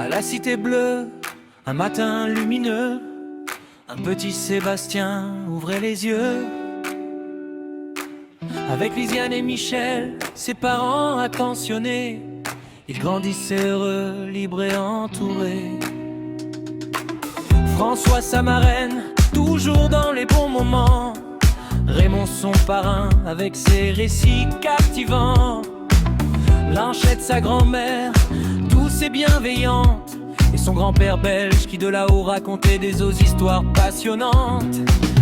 À la Cité Bleue, un matin lumineux, un petit Sébastien ouvrait les yeux. Avec Lisiane et Michel, ses parents attentionnés, ils grandissaient heureux, libres et entourés. François sa marraine, toujours dans les bons moments. Raymond son parrain, avec ses récits captivants. Blanchette sa grand-mère, douce et bienveillante. Et son grand-père belge qui de là-haut racontait des histoires passionnantes.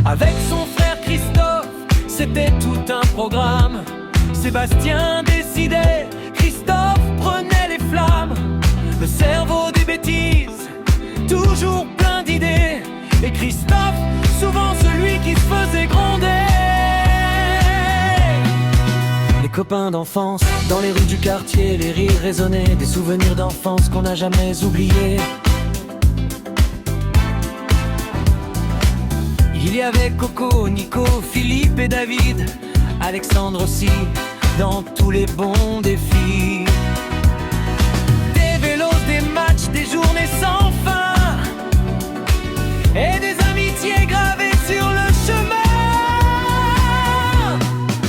Avec son frère Christophe, c'était tout un programme. Sébastien décidait, Christophe prenait les flammes. Le cerveau des bêtises, toujours plein d'idées. Et Christophe, souvent celui qui se faisait gronder. Les copains d'enfance, dans les rues du quartier, les rires résonnaient, des souvenirs d'enfance qu'on n'a jamais oubliés. Il y avait Coco, Nico, Philippe et David, Alexandre aussi, dans tous les bons défis. Des vélos, des matchs, des journées sans fin, et des amitiés gravées sur le chemin.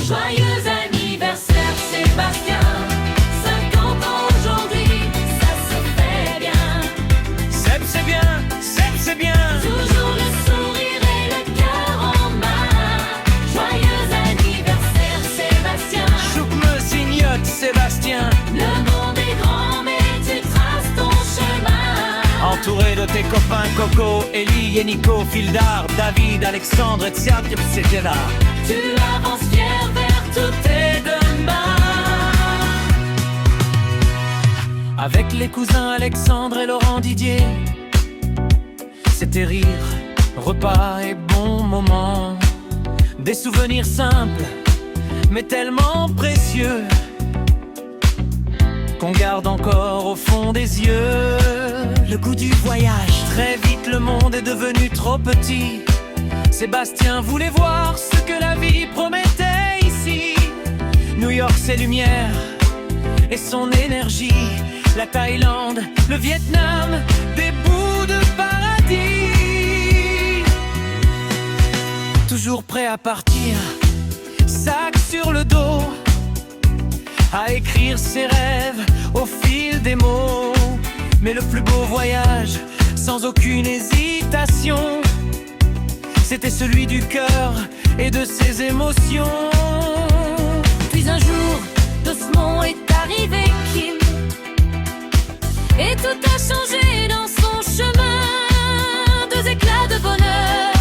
Joyeux anniversaire Sébastien, 50 ans aujourd'hui, ça se fait bien. Seb c'est bien, Seb c'est bien. Toujours le sourire et le cœur en main. Joyeux anniversaire Sébastien. Chouk me signote Sébastien. Le monde est grand mais tu traces ton chemin. Entouré de tes copains Coco, Ellie et Nico, Fildar, David, Alexandre, etc. Tu avances fier vers tous tes demain. Avec les cousins Alexandre et Laurent Didier, c'était rire, repas et bons moments. Des souvenirs simples, mais tellement précieux, qu'on garde encore au fond des yeux. Le goût du voyage, très vite le monde est devenu trop petit. Sébastien voulait voir ce que la vie promettait ici. New York, ses lumières et son énergie. La Thaïlande, le Vietnam, des bouts de paradis. Toujours prêt à partir, sac sur le dos, à écrire ses rêves au fil des mots. Mais le plus beau voyage, sans aucune hésitation, c'était celui du cœur et de ses émotions. Puis un jour, doucement est arrivé Kim, et tout a changé dans son chemin. Deux éclats de bonheur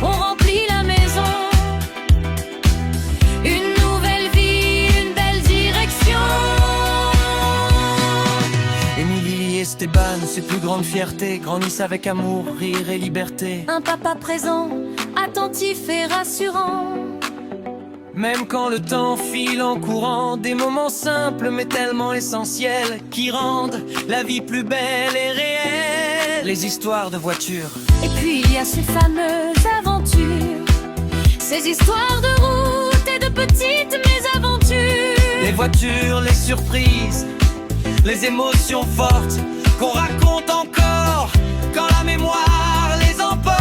ont rempli la maison. Une nouvelle vie, une belle direction. Émilie et Esteban, ses plus grandes fiertés, grandissent avec amour, rire et liberté. Un papa présent, attentif et rassurant. Même quand le temps file en courant, des moments simples mais tellement essentiels, qui rendent la vie plus belle et réelle. Les histoires de voitures, Et puis il y a ces fameuses aventures, ces histoires de route et de petites mésaventures. les voitures, les surprises, les émotions fortes qu'on raconte encore quand la mémoire les emporte.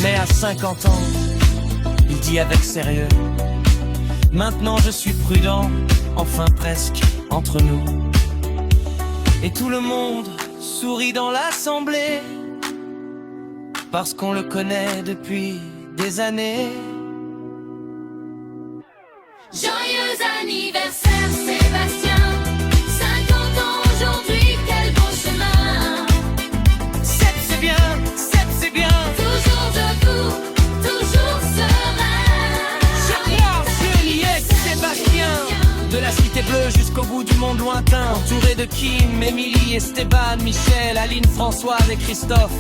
Mais à 50 ans, il dit avec sérieux: maintenant je suis prudent, enfin presque entre nous. Et tout le monde sourit dans l'assemblée, parce qu'on le connaît depuis des années. Joyeux anniversaire Sébastien, 50 ans aujourd'hui, quel beau chemin. Seb c'est bien, Seb c'est bien. Toujours debout, toujours serein. Je crois, je y ai, Sébastien. De la Cité Bleue jusqu'au bout du monde lointain, entouré de Kim, Émilie, Esteban, Michel, Aline, Françoise et Christophe,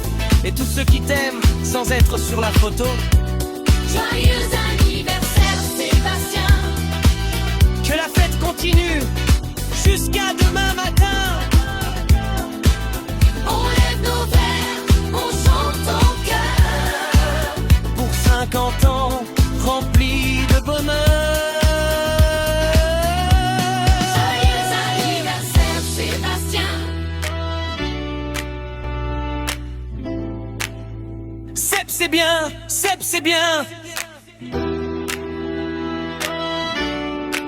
et tous ceux qui t'aiment sans être sur la photo. Joyeux anniversaire Sébastien. Que la fête continue jusqu'à demain matin. On lève nos verres, on chante ton cœur. Pour 50 ans remplis de bonheur. Joyeux anniversaire Seb, c'est bien.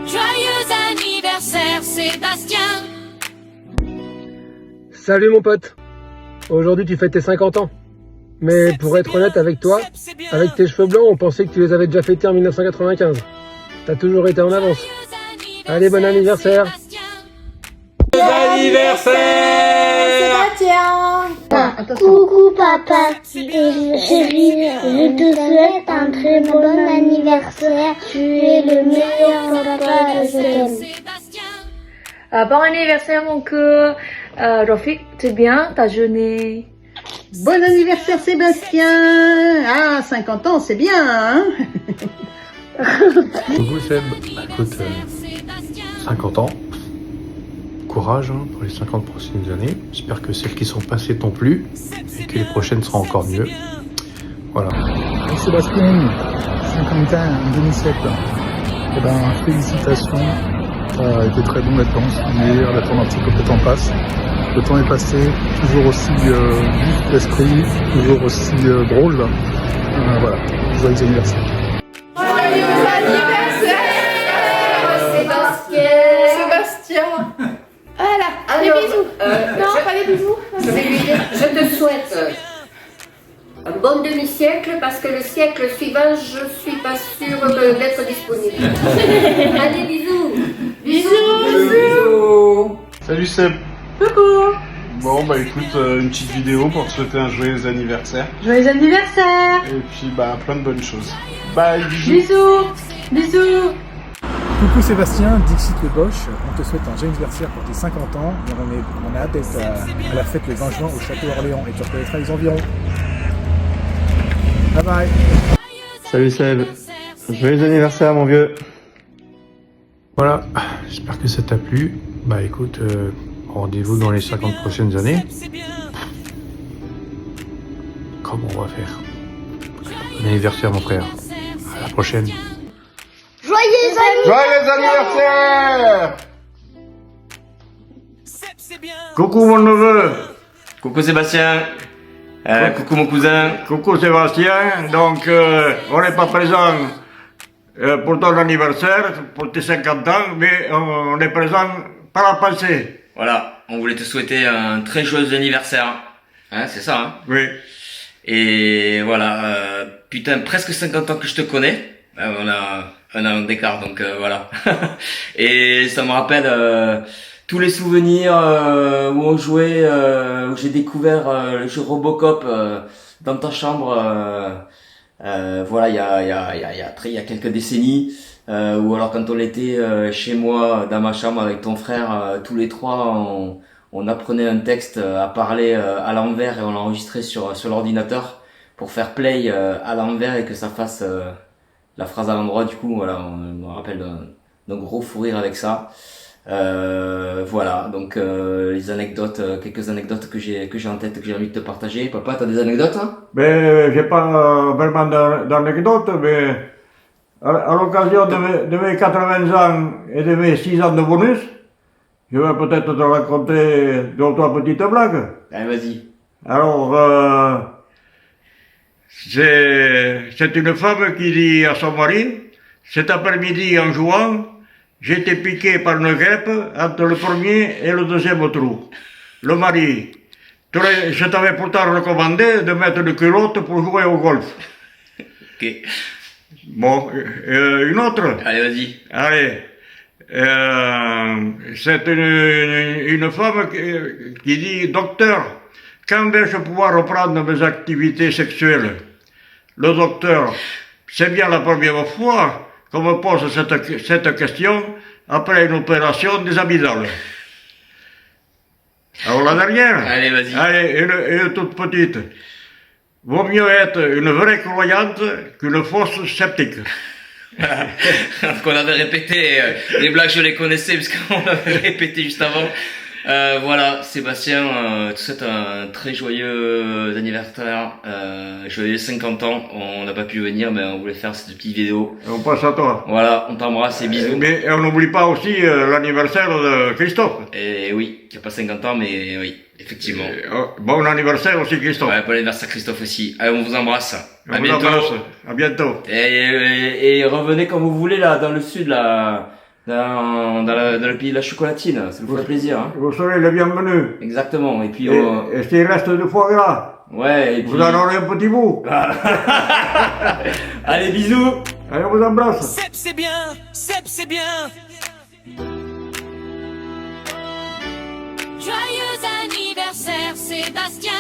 Joyeux anniversaire Sébastien. Salut mon pote. Aujourd'hui tu fêtes tes 50 ans. Mais pour être honnête avec toi, avec tes cheveux blancs, on pensait que tu les avais déjà fêtés en 1995. T'as toujours été en avance. Allez, bon anniversaire. Bon anniversaire Sébastien. Coucou papa et chérie, je te souhaite un très bon anniversaire. Tu es le meilleur papa et je t'aime. Bon anniversaire mon cœur. Rafik, c'est bien ta journée. Bon anniversaire Sébastien. Ah, 50 ans, c'est bien, hein? Coucou Seb, écoute, 50 ans, courage pour les 50 prochaines années. J'espère que celles qui sont passées t'ont plu et que les prochaines seront encore mieux. Voilà. Sébastien, 50 ans, un demi-siècle. Eh ben, félicitations. Ça a été très bon d'être meilleur, la tourne un petit peu peut-être en passe. Le temps est passé, toujours aussi vif d'esprit, toujours aussi drôle. Voilà, joyeux anniversaire. Joyeux anniversaire Sébastien. Voilà, des bisous. Non, pas des bisous. Je te souhaite un bon demi-siècle parce que le siècle suivant, je suis pas sûre d'être disponible. Allez, bisous. Bisous. Salut Seb. Coucou. Bon bah écoute, une petite vidéo pour te souhaiter un joyeux anniversaire. Joyeux anniversaire. Et puis bah plein de bonnes choses. Bye, bisous. Bisous. Bisous. Coucou Sébastien, Dixit le Bosch, on te souhaite un joyeux anniversaire pour tes 50 ans. Et on a hâte d'être à la fête le 20 juin au Château Orléans et tu reconnaîtras les environs. Bye bye. Salut Seb, joyeux anniversaire mon vieux. Voilà, j'espère que ça t'a plu. Bah écoute, rendez-vous dans les 50 prochaines années. Comment on va faire? Bon anniversaire mon frère. À la prochaine. Joyeux anniversaire. Coucou mon neveu. Coucou Sébastien. Coucou mon cousin. Coucou Sébastien. Donc on n'est pas présent pour ton anniversaire, pour tes 50 ans, mais on est présent par la pensée. Voilà, on voulait te souhaiter un très joyeux anniversaire. Hein, c'est ça, hein? Oui. Et voilà, putain, presque 50 ans que je te connais. On a un an d'écart, donc voilà. Et ça me rappelle tous les souvenirs où on jouait, où j'ai découvert le jeu Robocop dans ta chambre. Voilà, il y a quelques décennies. Ou alors quand on était chez moi dans ma chambre avec ton frère, tous les trois on apprenait un texte à parler à l'envers et on l'enregistrait sur l'ordinateur pour faire play à l'envers et que ça fasse la phrase à l'endroit. Du coup voilà, on me rappelle d'un gros fou rire avec ça. Voilà, donc les anecdotes, quelques anecdotes que j'ai en tête, que j'ai envie de te partager. Papa, t'as des anecdotes, hein? Ben j'ai pas vraiment d'anecdotes, mais à l'occasion de mes 80 ans et de mes 6 ans de bonus, je vais peut-être te raconter deux ou trois petites blagues. Allez, vas-y. Alors, c'est une femme qui dit à son mari, cet après-midi en jouant, j'ai été piqué par une guêpe entre le premier et le deuxième trou. Le mari, je t'avais pourtant recommandé de mettre une culotte pour jouer au golf. Ok. Bon, une autre. Allez, vas-y. Allez. C'est une femme qui dit, docteur, quand vais-je pouvoir reprendre mes activités sexuelles? Le docteur, c'est bien la première fois qu'on me pose cette question après une opération des amygdales. Alors la dernière. Allez, vas-y. Allez, une toute petite. Vaut mieux être une vraie croyante qu'une fausse sceptique. Qu'on avait répété, les blagues je les connaissais parce qu'on l'avait répété juste avant. Voilà, Sébastien, tu souhaites un très joyeux anniversaire, joyeux 50 ans. On n'a pas pu venir, mais on voulait faire cette petite vidéo. On passe à toi. Voilà, on t'embrasse et bisous. Mais on n'oublie pas aussi l'anniversaire de Christophe. Et oui, qui a pas 50 ans, mais oui, effectivement. Bon anniversaire aussi Christophe. Ouais, bon anniversaire Christophe aussi. Allez, on vous embrasse. À bientôt. À bientôt. Et revenez quand vous voulez là, dans le sud là. Dans le pays de la chocolatine, ça vous fait plaisir. Hein. Vous serez les bienvenus. Exactement. Et puis et s'il reste du foie gras, ouais, et puis... vous en aurez un petit bout. Allez, bisous. Allez, on vous embrasse. Seb, c'est bien, Seb, c'est bien. Joyeux anniversaire Sébastien.